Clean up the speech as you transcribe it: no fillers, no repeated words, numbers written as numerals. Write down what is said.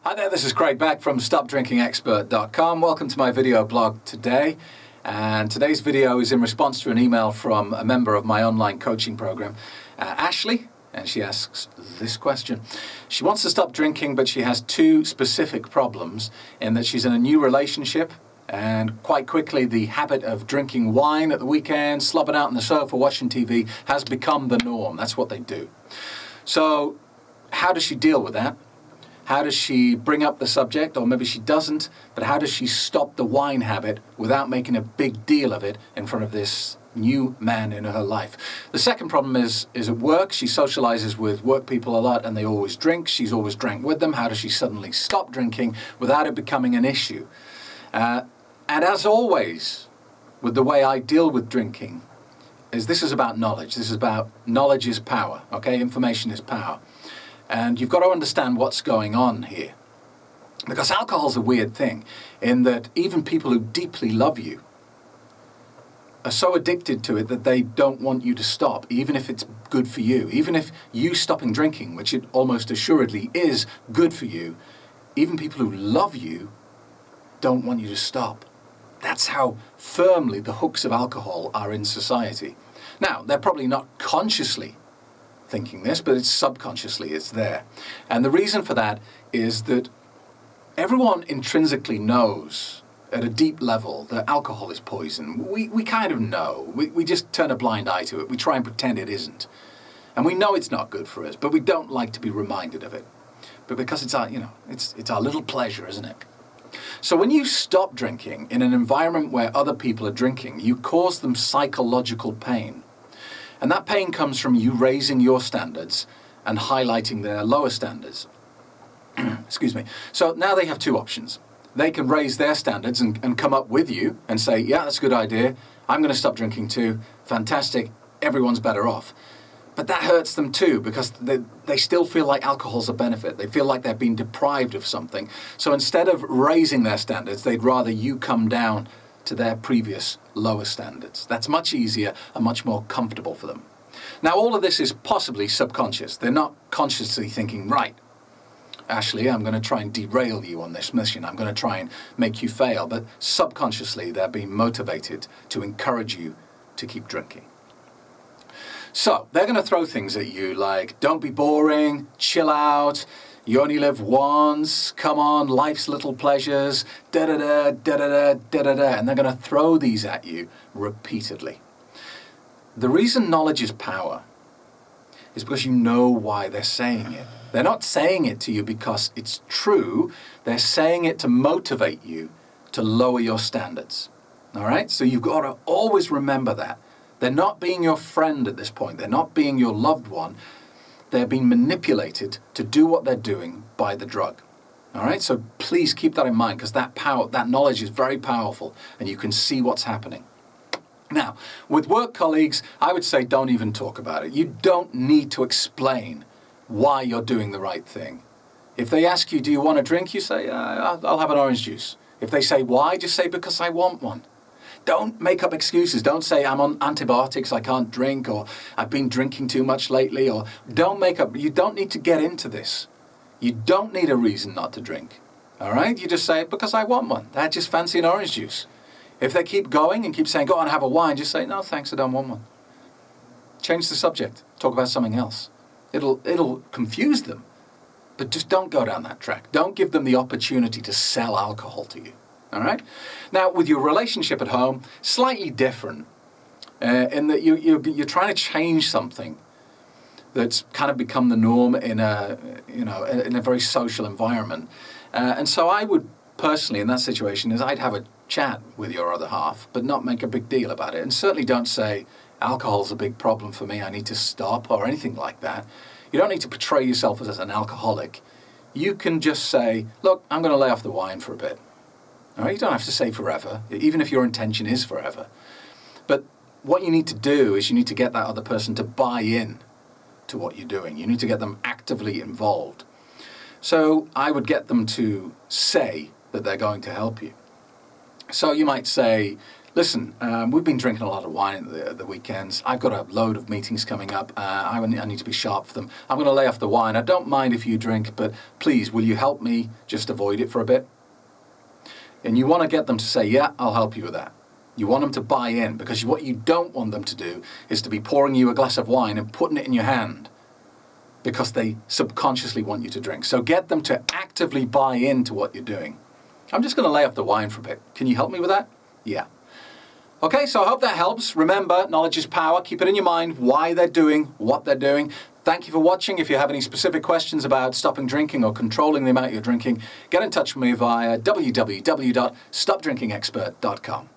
Hi there, this is Craig Beck from StopDrinkingExpert.com. Welcome to my video blog today. And today's video is in response to an email from a member of my online coaching program, Ashley. And she asks this question. She wants to stop drinking, but she has two specific problems in that she's in a new relationship. And quite quickly, the habit of drinking wine at the weekend, slobbing out on the sofa, watching TV, has become the norm. That's what they do. So how does she deal with that? How does she bring up the subject, or maybe she doesn't, but how does she stop the wine habit without making a big deal of it in front of this new man in her life? The second problem is at work. She socializes with work people a lot and they always drink. She's always drank with them. How does she suddenly stop drinking without it becoming an issue? And as always, with the way I deal with drinking, this is about knowledge. This is about knowledge is power, okay? Information is power. And you've got to understand what's going on here. Because alcohol's a weird thing in that even people who deeply love you are so addicted to it that they don't want you to stop, even if it's good for you. Even if you stopping drinking, which it almost assuredly is good for you, even people who love you don't want you to stop. That's how firmly the hooks of alcohol are in society. Now, they're probably not consciously thinking this, but it's subconsciously, it's there. And the reason for that is that everyone intrinsically knows at a deep level that alcohol is poison. We kind of know. We just turn a blind eye to it. We try and pretend it isn't. And we know it's not good for us, but we don't like to be reminded of it. But because it's our, it's our little pleasure, isn't it? So when you stop drinking in an environment where other people are drinking, you cause them psychological pain. And that pain comes from you raising your standards and highlighting their lower standards. Excuse me. So now they have two options. They can raise their standards and come up with you and say, yeah, that's a good idea. I'm going to stop drinking too. Fantastic. Everyone's better off. But that hurts them too because they still feel like alcohol's a benefit. They feel like they're being deprived of something. So instead of raising their standards, they'd rather you come down to their previous lower standards. That's much easier and much more comfortable for them. Now, all of this is possibly subconscious. They're not consciously thinking, right, Ashley, I'm going to try and derail you on this mission. I'm going to try and make you fail. But subconsciously, they're being motivated to encourage you to keep drinking. So they're going to throw things at you like, don't be boring, chill out, you only live once, come on, life's little pleasures, da-da-da, da-da-da, da-da-da. And they're going to throw these at you repeatedly. The reason knowledge is power is because you know why they're saying it. They're not saying it to you because it's true. They're saying it to motivate you to lower your standards. All right? So you've got to always remember that. They're not being your friend at this point. They're not being your loved one. They're being manipulated to do what they're doing by the drug. All right? So please keep that in mind because that knowledge is very powerful and you can see what's happening. Now, with work colleagues, I would say don't even talk about it. You don't need to explain why you're doing the right thing. If they ask you, do you want a drink? You say, I'll have an orange juice. If they say why, just say because I want one. Don't make up excuses. Don't say I'm on antibiotics, I can't drink, or I've been drinking too much lately, or don't make up. You don't need to get into this. You don't need a reason not to drink. All right? You just say, because I want one. I just fancy an orange juice. If they keep going and keep saying, go on, have a wine, just say, no, thanks, I don't want one. Change the subject. Talk about something else. It'll confuse them, but just don't go down that track. Don't give them the opportunity to sell alcohol to you. All right? Now, with your relationship at home, slightly different in that you're trying to change something that's kind of become the norm in a very social environment. And so I would personally, in that situation, I'd have a chat with your other half, but not make a big deal about it. And certainly don't say, alcohol's a big problem for me, I need to stop, or anything like that. You don't need to portray yourself as an alcoholic. You can just say, look, I'm going to lay off the wine for a bit. All right? You don't have to say forever, even if your intention is forever. But what you need to do is you need to get that other person to buy in to what you're doing. You need to get them actively involved. So I would get them to say that they're going to help you. So you might say, Listen, we've been drinking a lot of wine at the weekends. I've got a load of meetings coming up. I need to be sharp for them. I'm going to lay off the wine. I don't mind if you drink, but please, will you help me just avoid it for a bit? And you want to get them to say, yeah, I'll help you with that. You want them to buy in, because what you don't want them to do is to be pouring you a glass of wine and putting it in your hand because they subconsciously want you to drink. So get them to actively buy into what you're doing. I'm just going to lay off the wine for a bit. Can you help me with that? Yeah. Okay, so I hope that helps. Remember, knowledge is power. Keep it in your mind why they're doing what they're doing. Thank you for watching. If you have any specific questions about stopping drinking or controlling the amount you're drinking, get in touch with me via www.stopdrinkingexpert.com.